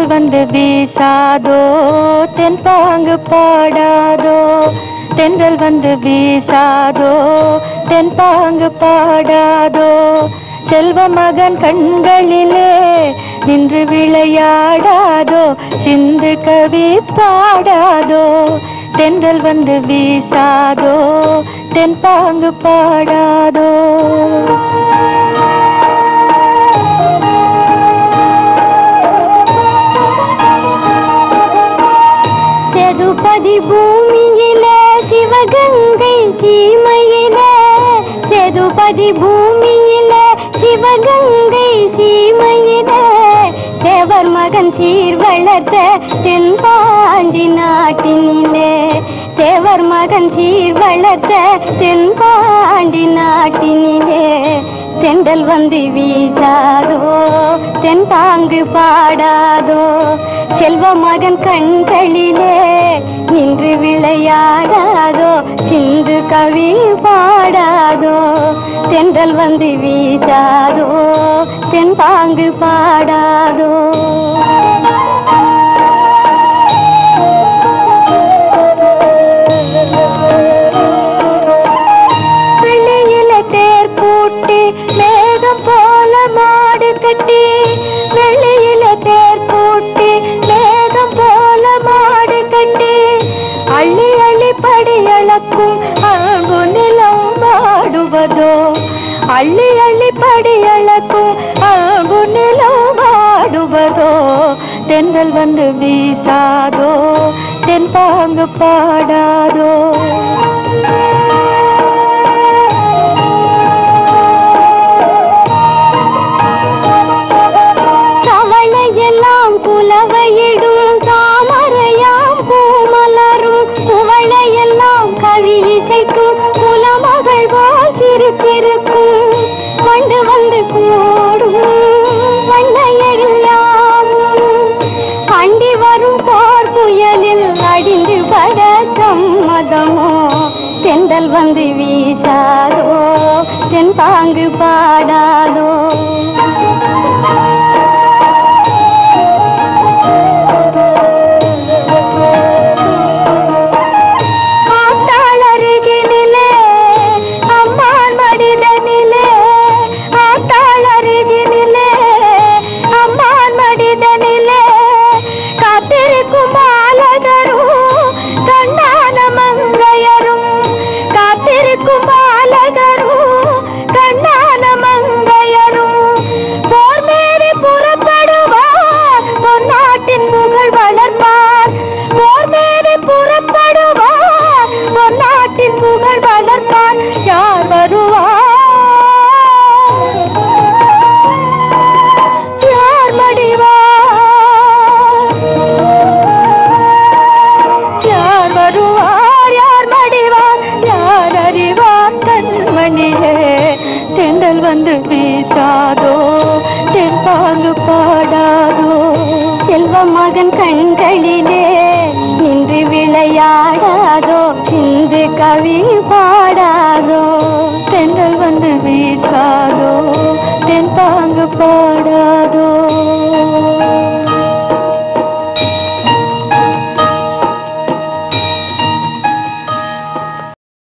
தென்றல் வந்து வீசாதோ தென்பாங்கு பாடாதோ தென்றல் வந்து வீசாதோ தென்பாங்கு பாடாதோ செல்வ மகன் கண்களிலே நின்று விளையாடாதோ சிந்து கவி பாடாதோ தென்றல் வந்து வீசாதோ தென்பாங்கு பாடாதோ சேதுபதி பூமியிலே சிவகங்கை சீமையிலே சேதுபதி பூமியிலே சிவகங்கை சீமையிலே தேவர் மகன் சீர் வளர்த்த தென்பாண்டி நாட்டினிலே தேவர் மகன் சீர் வளர்த்த தென்பாண்டி நாட்டினிலே தென்றல் வந்து வீசாதோ தென்பாங்கு பாடாதோ செல்வ மகன் கண்களிலே நின்று விளையாடாதோ சிந்து கவி பாடாதோ தென்றல் வந்து வீசாதோ தென்பாங்கு பாடாதோ வெள்ளியில தேர் பூட்டி மேகம் போல மாடு கட்டி வெள்ளியில தேர் பூட்டி மேகம் போல மாடு கட்டி அள்ளி அள்ளி படியளக்கும் அங்கு நிலம் வாடுவதோ அள்ளி அள்ளி படியளக்கும் அங்கு நிலம் வாடுவதோ தென்றல் வந்து வீசாதோ தென்பாங்கு பாடாதோ கவலையெல்லாம் புலவையிடும் தாமரையாம் பூமலரும் குவளையெல்லாம் கவி இசைக்கும் குலமகள் போல் சிரித்திருக்கும் கொண்டு வந்து கூடும் வண்ணையெல்லாம் கண்டி வரும் போர் புயலில் அடிந்து பட சம்மதமோ தென்றல் வந்து வீசாதோ தென்பாங்கு பாடாதோ புகழ் வளர்ப்பான் யார் வருவார் யார் மடிவார் யார் வருவார் யார் மடிவார் யார் அறிவார் கண்மணியே தென்றல் வந்து வீசாதோ தென்பாங்கு பாடாதோ செல்வ மகன் கண்களிலே நின்று விளையாடாதோ சிந்து கவி பாடாதோ தென்றல் வந்து வீசாதோ தென்பாங்கு பாடாதோ